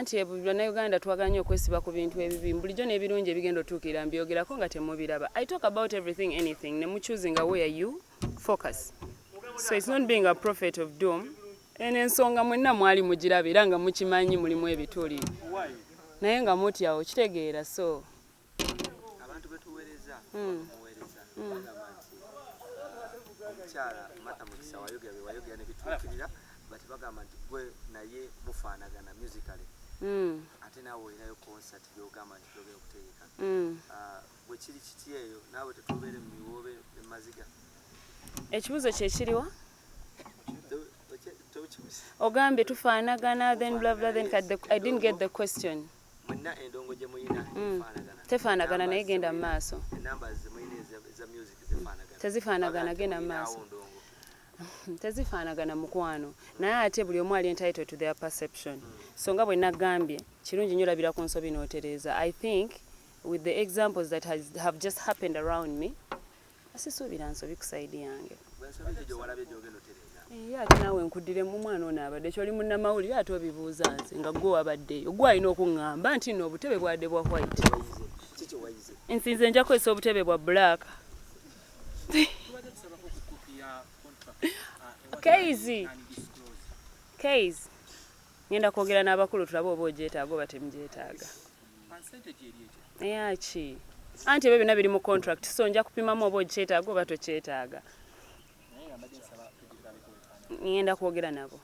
anti Uganda twaganya okwesiba ku bintu ebibi bulijjo n'ebirungi ebigenda otuukira mbyogerako nga temubiraba. I talk about everything, anything, ne mu choosing where you focus. So it's not being a prophet of doom. Ensonga mwenna mwali mugiraba era nga mukimanyi mulimu ebituli. Naye nga muti awo kitegeera so. Abantu betuweereza muweereza bagamba nti omukyala Mata Mukisa wayogera ne bituukirira bati bagamba nti gwe naye mufaanagana musically. Ate naawe olinayo concert gy'ogamba nti gyogera okuteeka. Bwe kiri kiti eyo naawe tetubeere mu miwoobe emaziga. Ekibuuzo kye kiriwa? Ogambye tufaanagana then blah blah then I didn't get the question. Mwenna endongo gye muyina tefaanagana naye genda mu maaso. Numbers ze muyina eza music zifaanagana. Tezifaanagana genda mu maaso. Tezifaanagana mukwano. Naye ate buli omu ali entitled to their perception. So nga bwe nagambye kirungi nnyo olabira ku nsobi n'otereeza. I think with the examples that have just happened around me, asisuubira nsobi ku side yange. Ate naawe nkuddire mu mwana ono abadde kyoli munnamawulire ate obibuuza nze nga gwe wabaddeyo. Gwe alina okuŋŋamba nti nno obutebe bwadde bwa white. Nsinze nja kwesa obutebe bwa black. Keizi. Ngenda kwogera n'abakulu tulabe oba ogyetaaga oba temugyetaaga. Ki? Anti ebyo byonna biri mu contract so nja kupimamu oba ogyetaaga oba tokyetaaga. Ngenda kwogera nabo.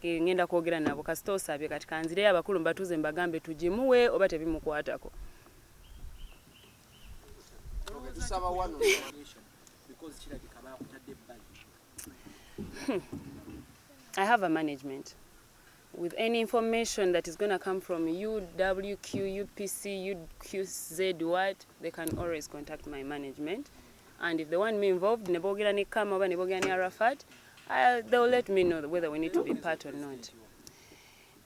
Ngenda kwogera nabo kasita osabye kati kanzireyo abakulu mbatuze mbagambe tugimuwe oba tebimukwatako. I have a management. With any information that is going to come from UWQ, UPC, UQZ, what, they can always contact my management. And if they want me involved, nebogera ni Kama oba nebogera ni Arafat, they'll let me know whether we need to be part or not.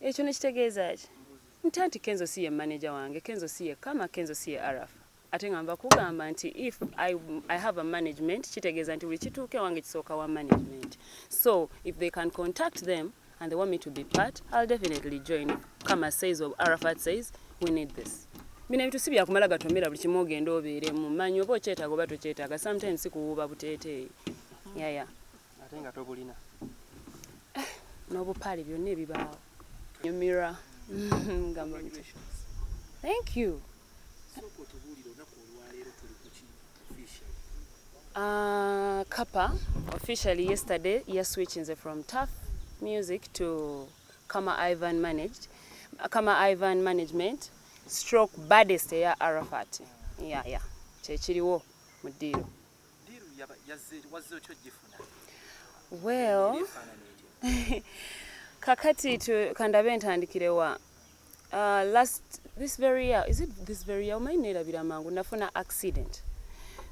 Ekyo nekitegeeza ki? Nti Kenzo siye manager wange, Kenzo siye Kama, Kenzo siye Araf. Ate ngamba kugamba nti if I have a management, kitegeeza nti buli kituuke wange kisooka wa management. So if they can contact them and they want me to be part, I'll definitely join. Kama says or Arafat says, we need this. Bino ebitu si bya kumala gatomera buli kimu ogenda obeeremu. Manyi oba okyetaaga oba tokyetaaga. Sometimes sikuwuuba buteeteeyi. Yeah. Ate nga tobulina. N'obupaali byonna ebibaawo. Nyumira. Thank you. Kapa officially yesterday switching from tough music to Kama Ivan management stroke baddest ya Arafat. Yeah. Kyekiriwo mu ddiiro. Well, kakati kandabe ntandikirewa. This very year, is it this very year? Omanyi neerabira mangu nafuna accident.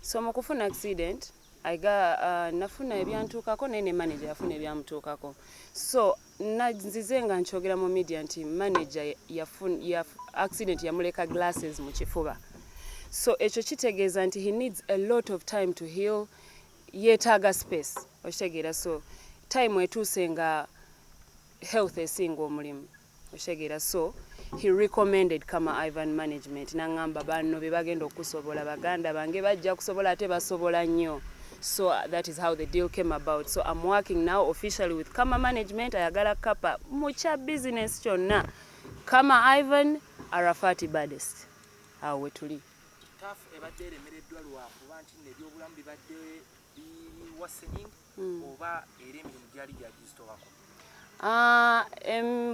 So mu kufuna accident, nafuna ebyantuukako naye ne manager yafuna ebyamutuukako. So nzize nga nkyogera mu media nti manager accident yamuleka glasses mu kifuba. So ekyo kitegeeza nti he needs a lot of time to heal, yeetaaga space. Okitegeera so time etuuse nga health esinga omulimu. Okitegeera so he recommended Kama Ivan management nangamba banno be bagenda okusobola baganda bange bajja kusobola ate basobola nnyo. So that is how the deal came about. So I'm working now officially with Kama management. Ayagala Kapa mucha business kyonna. Kama Ivan Arafati baddest. Awo wetuli. Tough ebadde eremereddwa lwakuba nti n'ebyobulamu bibadde biwasening oba era emirimu gyali gyagizitowako.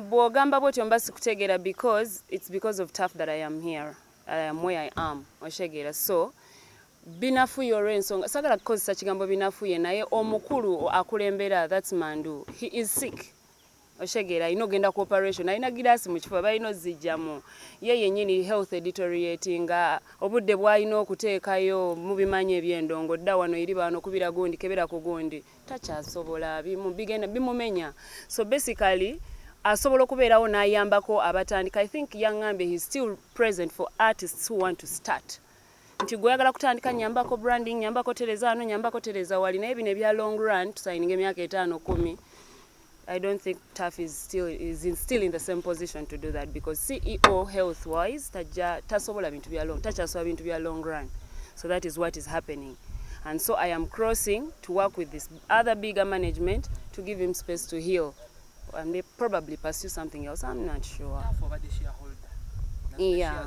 Bw'ogamba bw'otyo mba sikutegeera because it's because of Tough that I am here. I am where I am. Oshegeera so binafuye olw'ensonga sagala kukozesa kigambo binafuye naye omukulu akulembera that's Mandu. He is sick. Oshegeera ino genda ku operation alina giraasi mu kifuba balina ozijjamu ye yennyini health deteriorating obudde bwalina okuteekayo mu bimanyi eby'endongo dda wano eri bano kubira gundi kebera ku gundi takyasobola bimumenya. So basically asobola okubeerawo n'ayambako abatandika. I think Yangambe he's still present for artists who want to start. Nti gweyagala kutandika nyambako branding nyambako tereza ano nyambako tereza wali naye bino ebya long run tusayininga emyaka 5-10 I don't think TAF is still in the same position to do that, because CEO health wise tasobola bintu bya long tachasobola bintu bya long run. So that is what is happening. And so I am crossing to work with this other bigger management to give him space to heal, and they probably pursue something else. I'm not sure. Yeah.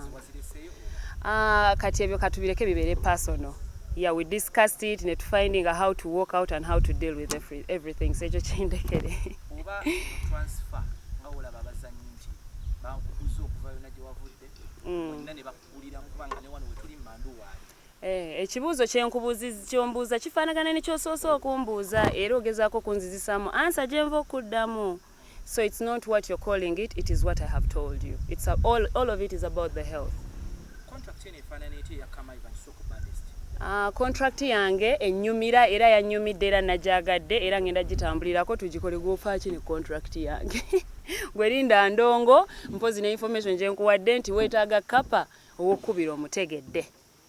Kati ebyo katubireke bibere personal. Yeah, we discussed it and finding how to work out and how to deal with everything. So just chindekere. Oba transfer ngawula babazanyinji bakubuzo okuva yona gye wavudde onna ne bakukulira mukubanga ne wano wetuli mandu waali. Ekibuuzo kyombuuza kifaanagana ne kyosoosa okumbuuza era ogezaako kunzizisaamu ansa gye nva okuddamu. So it's not what you're calling it, it is what I have told you. It's all of it is about the health. Contract ene efaanana etya ya Kama Ivan Soko Baddest? Contract yange ennyumira era yannyumidde era najagadde era ngenda gitambulirako tugikole gwofaaki ne contract yange. Gwerinda ndongo mpozi ne information gye nkuwadde nti weetaaga Kapa ow'okkubira omutegedde.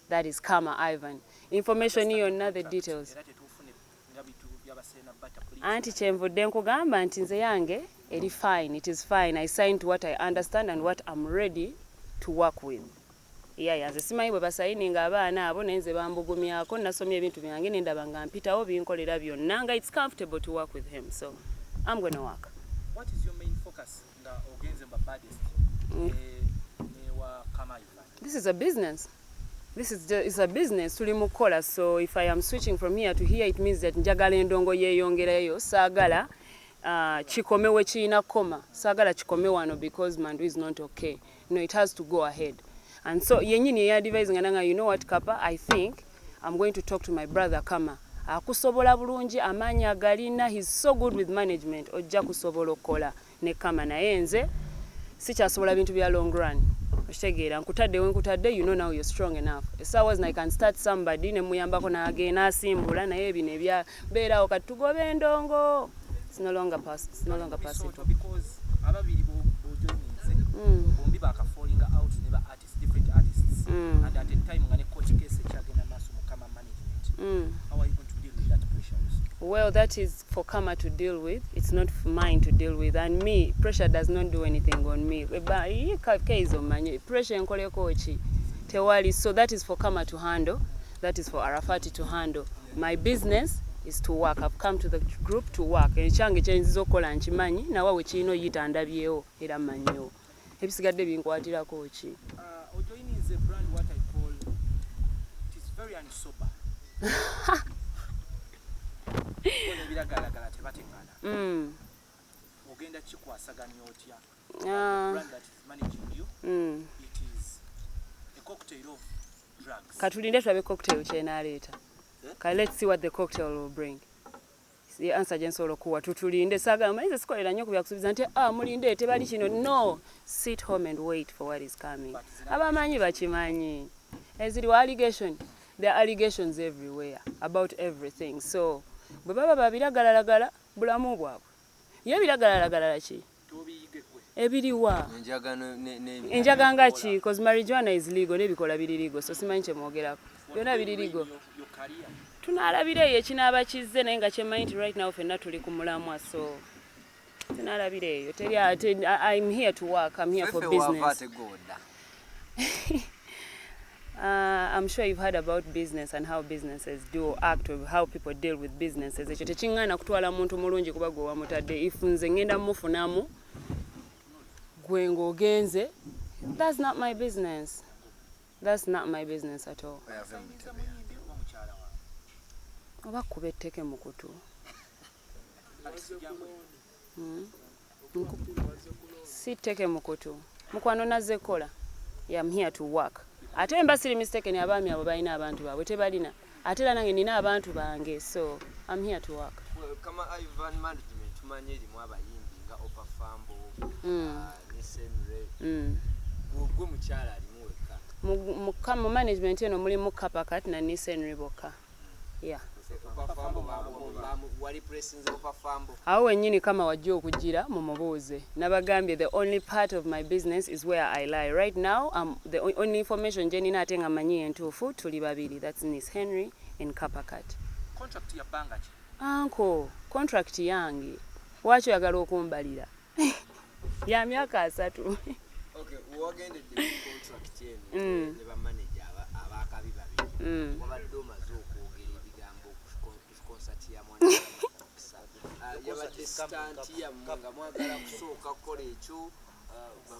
That is Kama Ivan. Information yonna the details. Anti kyenvudde nkugamba nti nze yange eri fine. It is fine. I signed what I understand and what I'm ready to work with. Yeah, nze simanyi bwe basayininga abaana abo nenze bambugumyako nasomye ebintu byange nendaba nga mpitawo binkolera byonna nga it's comfortable to work with him. So I'm going to work. What is your main focus nga ogenze mba Baddest ne wa Kama Ivan? This is a business. It's a business tuli mukola. So if I am switching from here to here, it means that njagala endongo yeeyongereyo saagala chikomewe kiina koma saagala chikome wano because Mandu is not okay. No, it has to go ahead. And so yenyini ya advising ananga, you know what Kapa, I think I'm going to talk to my brother Kama. Akusobola bulungi amanya agalina, he's so good with management. Ojja kusobola okola ne Kama naye nze sikyasobola bintu bya long run. Oshegera nkutadde wenkutadde, you know now you're strong enough. As I was I can start somebody ne muyambako naagenda asimbula naye bino ebya beerawo katugobe endongo. It's no longer possible. Because ababiri bojoninze bombi falling out ne artists, different artists, and at the time ngane coach case chagenda maso Kama management. How are you going to deal with that pressure? Well, that is for Kama to deal with. It's not for mine to deal with. And me, pressure does not do anything on me. Pressure nkole kochi tewali. So that is for Kama to handle. That is for Arafati to handle. My business is to work. I've come to the group to work. Ekyange kyenzizo kola nkimanyi nawe wekino yitandabyewo era manyo. Ebisigadde binkwatirako ki. Ojoining is a brand what I call, it is very unsober. Ono biragalagala tebategana. Ogenda kikwasaganya otya? Brand that is managing you. It is a cocktail of drugs. Katulinde tulabe cocktail kyenaleeta. Let's see what the cocktail will bring. The answer jensolo kuwa tutulinde sagamba ize sikolera nnyo kubyakusubiza nti mulinde tebali kino. No, sit home and wait for what is coming. Abamanyi bakimanyi. Eziriwa allegation, there are allegations everywhere about everything. So bwe baba babiragalagala bulamu bwabwe ye biragalagala ki ebiriwa enjaganga ki, because marijuana is legal nebikola biri legal. So simanyi kye mwogerako byonna biri legal. Tunalabireyo ekinaaba kizze naye nga kyemmanyi nti right now fenna tuli ku mulamwa. So tunalabireyo I'm here to work. I'm here for business. I'm sure you've heard about business and how businesses do act, or how people deal with businesses. Ekyo tekingana kutwala muntu mulungi kuba gwe wamutadde. If nze ngenda mufunamu gwe ng'ogenze, that's not my business. That's not my business at all. Oba kuba etteke mu kutu. Si tteke mu kutu. Mukwano nazze kola. I'm here to work. Ate mba siri mistaken abaami abo balina abantu baabwe tebalina. Ate era nange nina abantu bange. So I'm here to work. Kama Ivan management tumanye limu abayimbi nga Opa Fambo, Nisenre. Gwe mukyala alimu weka. Mu management eno mulimu Kapa kati na Nisenre bokka. Yeah. Awo wennyini Kama wajja okugira mu mubuuze. Nabagambye the only part of my business is where I lie. Right now, the only information gye nina ate nga manyi entuufu tuli babiri. That's Miss Henry and Kapa Kat. Contract ya banga ki? Uncle, contract yange Lwaki oyagala okumbalira? Ya myaka 3. Okay, wagendedde mu contract eno ne bamanager abakabi babiri. Wabadde omaze okwogera ebigambo ku concert ya mwana Mukisa. Yabadde stand nga mwagala kusooka kukola ekyo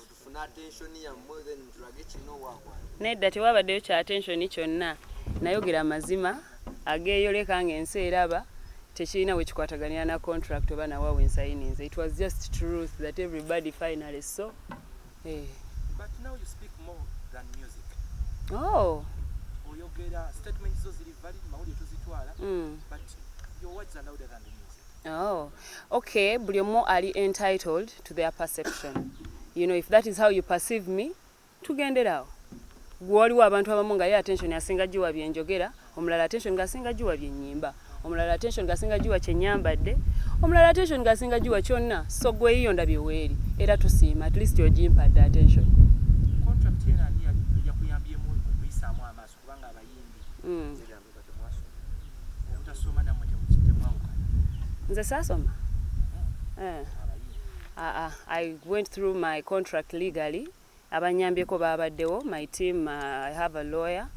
tufuna attention yammwe then mutulage kino wagwa. Nedda tewabaddeyo kya attention kyonna. Nayogera amazima ageeyoleka ng'ensi eraba tekirina we kikwataganira na contract oba nawe ensayininze. It was just truth that everybody finally saw. But now you speak more than music. Oh. Oyogera statements zo ziri valid mawulire tuzitwala. But your words are louder than the music. Oh. Okay, buli omu ali entitled to their perception. You know, if that is how you perceive me, tugenderawo. Waliwo abantu abamu nga ye attention asinga jiwa byenjogera, omulala attention gasinga jiwa byennyimba, omulala attention gasinga jiwa kyenyambadde, omulala attention gasinga jiwa kyonna. So gwe yiyonda byeweeri era tusiima at least yogimpadde attention. Contract yena ani yakuyambyemu okuyisaamu amaaso kubanga abayimbi zeyayogera temwasoma obutasoma nammwe temwawukana. Nze saasoma? I went through my contract legally. Abanyambyeko babaddewo, my team, I have a lawyer.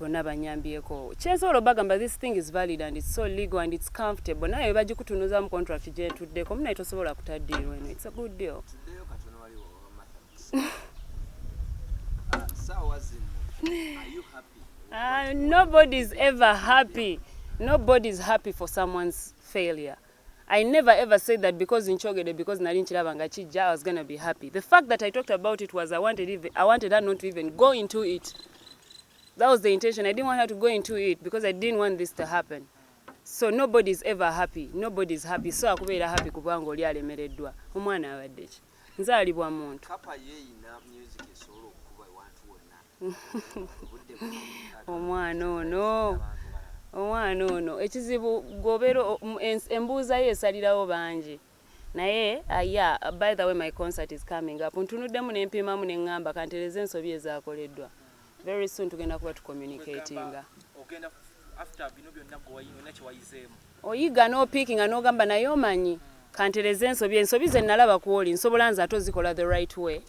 Bonna banyambyeko. Kyensobola bagamba this thing is valid and it's so legal and it's comfortable. Naye bagikutunuza mu contract gye tuddeko munaye tosobola kutaddiirwa eno. It's a good deal. Tuddeyo katono waliwo sawa zino. Are you happy? Nobody's ever happy. Nobody's happy for someone's failure. I never ever said that because Nchogede, because nali nchilaba nga Sijja, I was gonna be happy. The fact that I talked about it was I wanted her not to even go into it. That was the intention. I didn't want her to go into it because I didn't want this to happen. So nobody's ever happy. Nobody's happy. So akubeera happy kubanga oli alemereddwa. Omwana abadde ki? Nzaalibwa muntu. Kapa yeeyina music esobola okukuba ewantu wonna. Omwana ono ekizibu gobero embuuza ye esalirawo bangi. Naye yeah, by the way my concert is coming up. Ntunuddemu n'empimamu n'eŋŋamba kantereze ensobi ezaakoleddwa. Very soon tugenda kuba tucommunicatinga. Ogenda after bino byonna gwe kyewayizeemu. Oyiga n'opickinga n'ogamba naye omanyi kantereze ensobi ze nalaba ku oli nsobola nze ate ozikola the right way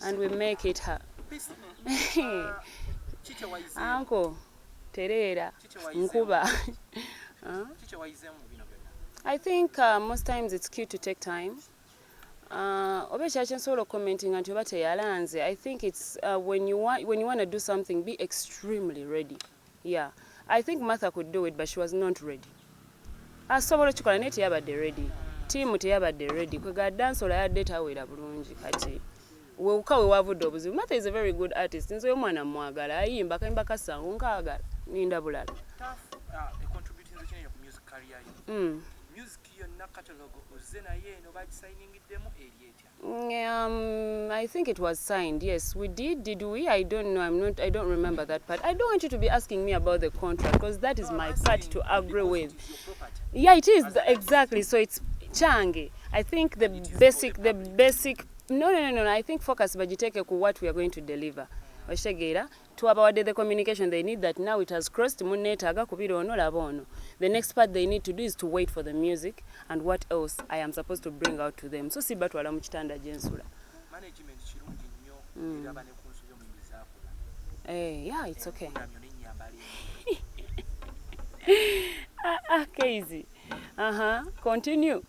and we make it Uncle Terera Nkuba. I think most times it's cute to take time. Sort of commenting on Yalanze. I think it's when you want to do something, be extremely ready. Yeah, I think Martha could do it, but she was not ready. As someone to connect yabade ready, team yabade ready. Kuga dance or I data with a brunji kati. We call Avudeyo. Martha is a very good artist. Nzo yomwana mwagala ayimba kayimba kasangu nkagala ninda bulala. Contributing to your music career. Music yonna catalog ozena ye no signing demo I think it was signed. Yes, we did. Did we? I don't know. I don't remember that part. I don't want you to be asking me about the contract because that is my part to agree with. Yeah, it is exactly. So it's change. I think the basic. No. I think focus budgeteke ku what we are going to deliver. Oshegera to about the communication they need that now it has crossed munetaga kubiro ono labono. The next part they need to do is to wait for the music and what else I am supposed to bring out to them. So si batwala mu kitanda jensula. Management kirungi nnyo era bane kunsuyo mu bizakola. Yeah, it's okay. Crazy. Continue.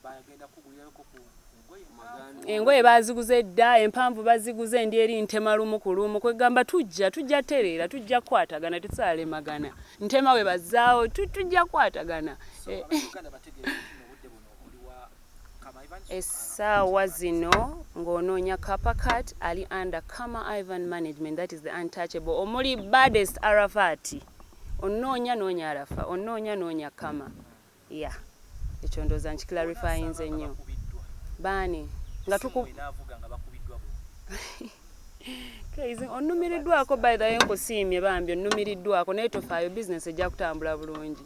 Engoye baziguze dda empanvu baziguze ndi eri ntemalumu ku lumu kwegamba tujja terera tujja kwatagana tusaale magana ntema we bazaawo tujja kwatagana essaawa zino ng'onoonya Kapa cat ali under Kama Ivan management, that is the untouchable omuli baddest Arafati onoonya Arafa onoonya Kama yeah ekyo ndooza nkiclarify nze nnyo baani nga Crazy onumiriddwako by the way nkusiimye bambi onumiriddwako naye tofaayo business ejja kutambula bulungi.